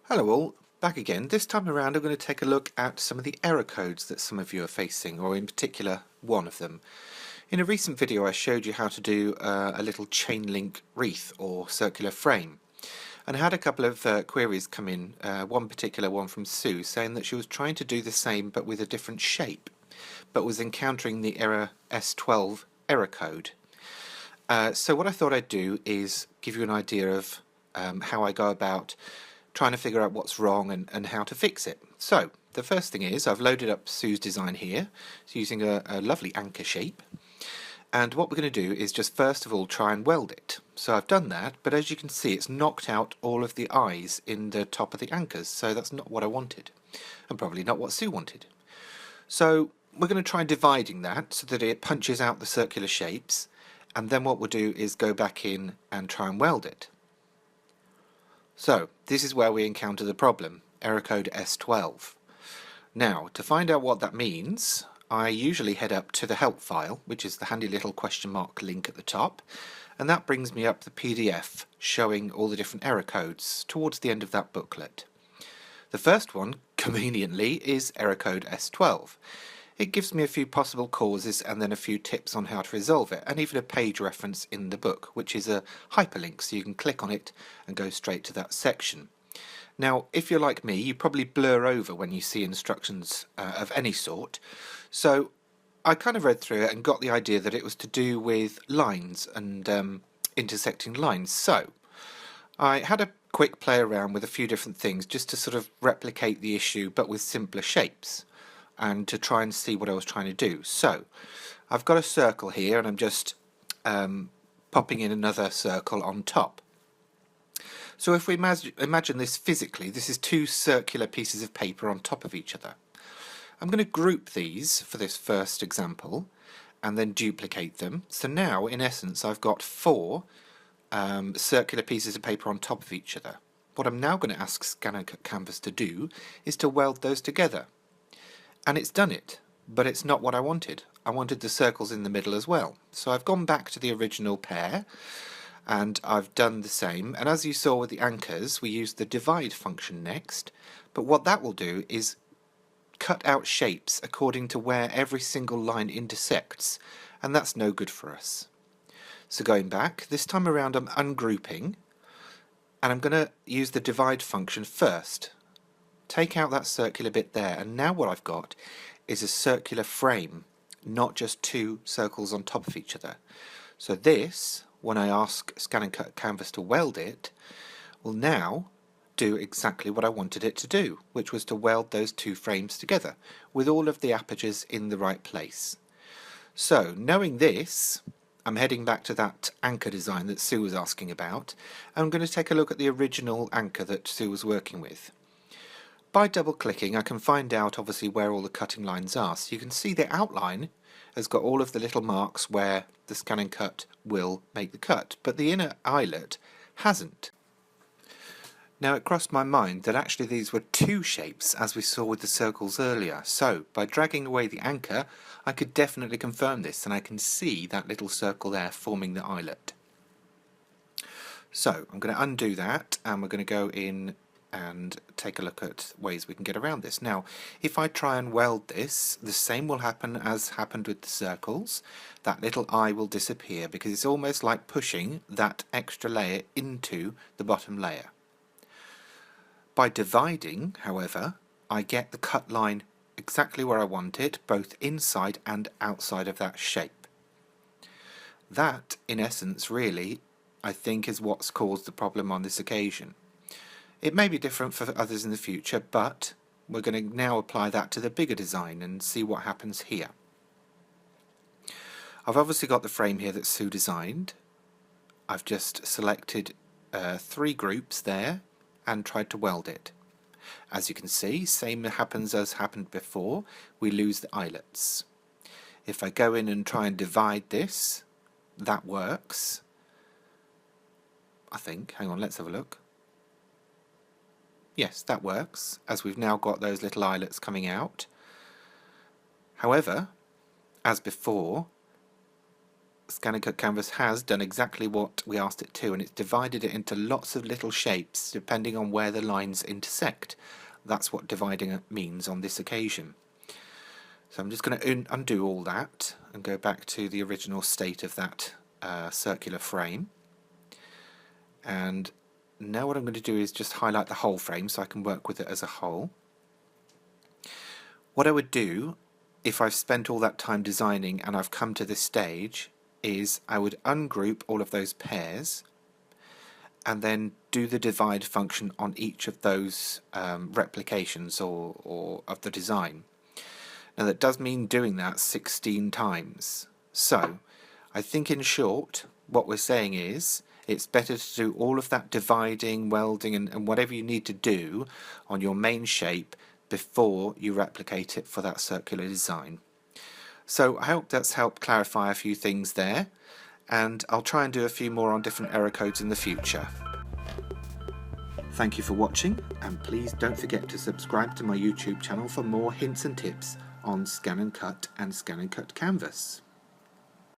Hello all, back again. This time around I'm going to take a look at some of the error codes that some of you are facing, or in particular one of them. In a recent video I showed you how to do a little chain link wreath or circular frame, and I had a couple of queries come in, one particular one from Sue saying that she was trying to do the same but with a different shape, but was encountering the ErrS12 error code. So what I thought I'd do is give you an idea of how I go about trying to figure out what's wrong and how to fix it. So the first thing is I've loaded up Sue's design here. It's using a lovely anchor shape, and what we're going to do is just first of all try and weld it. So I've done that, but as you can see it's knocked out all of the eyes in the top of the anchors, so that's not what I wanted, and probably not what Sue wanted. So we're going to try dividing that so that it punches out the circular shapes, and then what we'll do is go back in and try and weld it. So this is where we encounter the problem, error code S12. Now, to find out what that means, I usually head up to the help file, which is the handy little question mark link at the top, and that brings me up the PDF showing all the different error codes towards the end of that booklet. The first one, conveniently, is error code S12. It gives me a few possible causes and then a few tips on how to resolve it, and even a page reference in the book, which is a hyperlink, so you can click on it and go straight to that section. Now, if you're like me, you probably blur over when you see instructions of any sort, so I kind of read through it and got the idea that it was to do with lines and intersecting lines. So I had a quick play around with a few different things just to sort of replicate the issue but with simpler shapes, and to try and see what I was trying to do. So I've got a circle here and I'm just popping in another circle on top. So if we imagine this physically, this is two circular pieces of paper on top of each other. I'm going to group these for this first example and then duplicate them. So now in essence I've got four circular pieces of paper on top of each other. What I'm now going to ask Scan and Cut Canvas to do is to weld those together. And it's done it, but it's not what I wanted. I wanted the circles in the middle as well. So I've gone back to the original pair and I've done the same. And as you saw with the anchors, we used the divide function next. But what that will do is cut out shapes according to where every single line intersects, and that's no good for us. So going back, this time around I'm ungrouping, and I'm going to use the divide function first. Take out that circular bit there, and now what I've got is a circular frame, not just two circles on top of each other. So this, when I ask Scan and Cut Canvas to weld it, will now do exactly what I wanted it to do, which was to weld those two frames together with all of the apertures in the right place. So knowing this, I'm heading back to that anchor design that Sue was asking about, and I'm going to take a look at the original anchor that Sue was working with. By double clicking I can find out obviously where all the cutting lines are, so you can see the outline has got all of the little marks where the Scan and Cut will make the cut, but the inner eyelet hasn't. Now it crossed my mind that actually these were two shapes as we saw with the circles earlier, so by dragging away the anchor I could definitely confirm this, and I can see that little circle there forming the eyelet. So I'm going to undo that and we're going to go in and take a look at ways we can get around this. Now if I try and weld this, the same will happen as happened with the circles. That little eye will disappear because it's almost like pushing that extra layer into the bottom layer. By dividing, however, I get the cut line exactly where I want it, both inside and outside of that shape. That, in essence, really, I think is what's caused the problem on this occasion. It may be different for others in the future, but we're going to now apply that to the bigger design and see what happens here. I've obviously got the frame here that Sue designed. I've just selected three groups there and tried to weld it. As you can see, same happens as happened before, we lose the eyelets. If I go in and try and divide this, that works. I think, hang on, let's have a look. Yes, that works, as we've now got those little eyelets coming out. However, as before, Scan and Cut Canvas has done exactly what we asked it to, and it's divided it into lots of little shapes depending on where the lines intersect. That's what dividing means on this occasion. So I'm just going to undo all that and go back to the original state of that circular frame. And now what I'm going to do is just highlight the whole frame so I can work with it as a whole. What I would do if I've spent all that time designing and I've come to this stage is I would ungroup all of those pairs and then do the divide function on each of those replications or of the design. Now that does mean doing that 16 times. So I think in short what we're saying is it's better to do all of that dividing, welding and whatever you need to do on your main shape before you replicate it for that circular design. So I hope that's helped clarify a few things there, and I'll try and do a few more on different error codes in the future. Thank you for watching, and please don't forget to subscribe to my YouTube channel for more hints and tips on Scan and Cut and Scan and Cut Canvas.